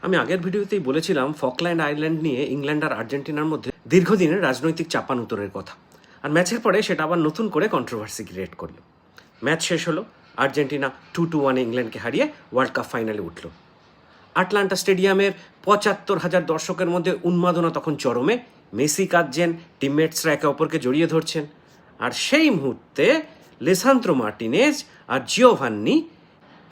আমি আগের ভিডিওতেই বলেছিলাম ফকল্যান্ড আইল্যান্ড নিয়ে ইংল্যান্ড আর আর্জেন্টিনার মধ্যে দীর্ঘদিনের রাজনৈতিক চাপানুতরের কথা। আর ম্যাচের পরে সেটা আবার নতুন করে কন্ট্রোভার্সি ক্রিয়েট করলো। ম্যাচ শেষ হলো, আর্জেন্টিনা 2-1 ইংল্যান্ডকে হারিয়ে ওয়ার্ল্ড কাপ ফাইনালে উঠল। আটলান্টা স্টেডিয়ামের ৭৫,০০০ দর্শকের মধ্যে উন্মাদনা তখন চরমে। মেসি কাঁদছেন, টিমমেটসরা একে অপরকে জড়িয়ে ধরছেন। আর সেই মুহূর্তে লিসান্দ্রো মার্টিনেজ আর জিওভান্নি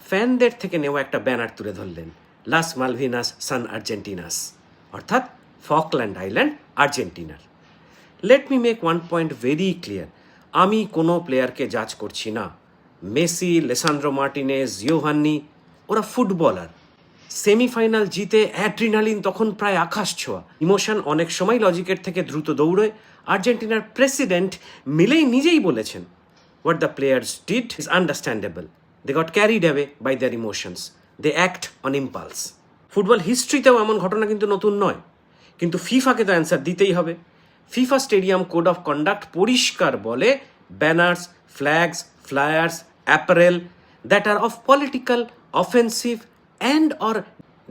ফ্যানদের থেকে নেওয়া একটা ব্যানার তুলে ধরলেন, লাস মালভিনাস সান আর্জেন্টিনাস, অর্থাৎ ফকল্যান্ড আইল্যান্ড আর্জেন্টিনার। Let me make one point very clear, আমি কোনো প্লেয়ারকে জাজ করছি না। মেসি, লিসান্দ্রো মার্টিনেজ, জিওভান্নি ওরা ফুটবলার। সেমিফাইনাল জিতে অ্যাড্রিনালিন তখন প্রায় আকাশ ছোঁয়া। ইমোশন অনেক সময় লজিকের থেকে দ্রুত দৌড়য়। আর্জেন্টিনার প্রেসিডেন্ট মিলেই নিজেই বলেছেন, what the players did is understandable, they got carried away by their emotions, they act on impulse. Football হিস্ট্রিতেও এমন ঘটনা কিন্তু নতুন নয়, কিন্তু ফিফাকে তো অ্যান্সার দিতেই হবে। FIFA stadium code of conduct পরিষ্কার বলে, banners, flags, flyers, apparel that are of political, offensive and or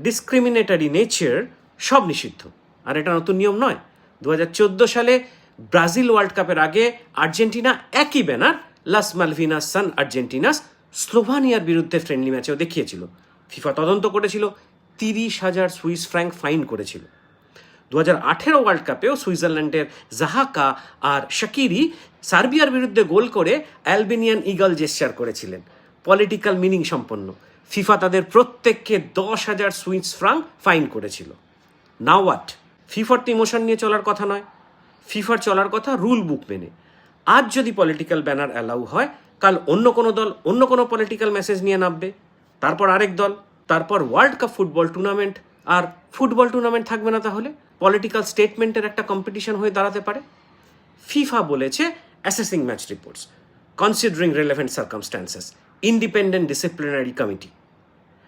discriminatory nature সব নিষিদ্ধ। আর এটা নতুন নিয়ম নয়। 2014 সালে ব্রাজিল ওয়ার্ল্ড কাপের আগে আর্জেন্টিনা একই ব্যানার লাস মালভিনাস সান আর্জেন্টিনাস স্লোভানিয়ার বিরুদ্ধে ফ্রেন্ডলি ম্যাচেও দেখিয়েছিল। ফিফা তদন্ত করেছিল, 30,000 সুইস ফ্র্যাঙ্ক ফাইন করেছিল। 2018 ওয়ার্ল্ড কাপেও সুইজারল্যান্ডের জাহাকা আর শাকিরি সার্বিয়ার বিরুদ্ধে গোল করে অ্যালবেনিয়ান ইগল জেস্চার করেছিলেন, পলিটিক্যাল মিনিং সম্পন্ন। ফিফা তাদের প্রত্যেককে 10,000 সুইস ফ্রাঙ্ক ফাইন করেছিল। Now what? ফিফার তো ইমোশন নিয়ে চলার কথা নয়, ফিফার চলার কথা রুল বুক মেনে। আজ যদি পলিটিক্যাল ব্যানার অ্যালাউ হয়, কাল অন্য কোনো দল অন্য কোনো পলিটিক্যাল মেসেজ নিয়ে নামবে, তারপর আরেক দল, তারপর ওয়ার্ল্ড কাপ ফুটবল টুর্নামেন্ট আর ফুটবল টুর্নামেন্ট থাকবে না। তাহলে পলিটিক্যাল স্টেটমেন্টের একটা কম্পিটিশন হয়ে দাঁড়াতে পারে। ফিফা বলেছে assessing match reports, considering relevant circumstances, independent disciplinary committee,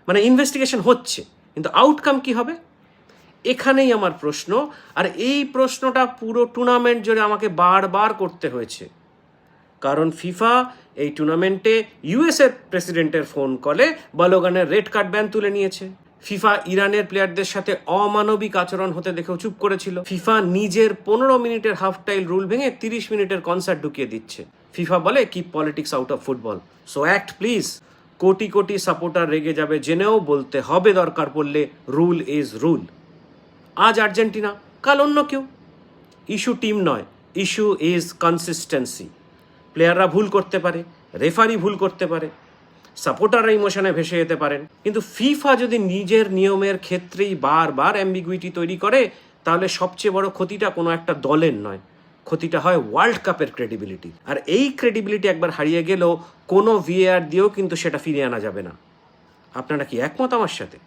মানে ইনভেস্টিগেশন হচ্ছে, কিন্তু আউটকাম কি হবে? এখানেই আমার প্রশ্ন। আর এই প্রশ্নটা পুরো টুর্নামেন্ট জুড়ে আমাকে বারবার করতে হয়েছে, কারণ ফিফা এই টুর্নামেন্টে ইউএসএর প্রেসিডেন্টের ফোন কলে বালোগানের রেড কার্ড ব্যান তুলে নিয়েছে। ফিফা ইরানের প্লেয়ারদের সাথে অমানবিক আচরণ হতে দেখেও চুপ করেছিল। ফিফা নিজের 15 মিনিটের হাফ টাইম রুল ভেঙে 30 মিনিটের কনসার্ট ঢুকিয়ে দিচ্ছে। ফিফা বলে keep politics out of football, so act please. Crore crore supporter রেগে যাবে জেনেও বলতে হবে দরকার পড়লে, রুল ইজ রুল। আজ আর্জেন্টিনা, কাল অন্য কেউ। ইস্যু টিম নয়, ইস্যু ইজ কনসিস্টেন্সি। প্লেয়াররা ভুল করতে পারে, রেফারি ভুল করতে পারে, সাপোর্টাররা ইমোশনে ভেসে যেতে পারেন, কিন্তু ফিফা যদি নিজের নিয়মের ক্ষেত্রেই বারবার অ্যাম্বিগুইটি তৈরি করে, তাহলে সবচেয়ে বড় ক্ষতিটা কোনো একটা দলের নয়, ক্ষতিটা হয় ওয়ার্ল্ড কাপের ক্রেডিবিলিটি। আর এই ক্রেডিবিলিটি একবার হারিয়ে গেলেও কোনো ভিএআর দিয়েও কিন্তু সেটা ফিরিয়ে আনা যাবে না। আপনারা কি একমত আমার সাথে?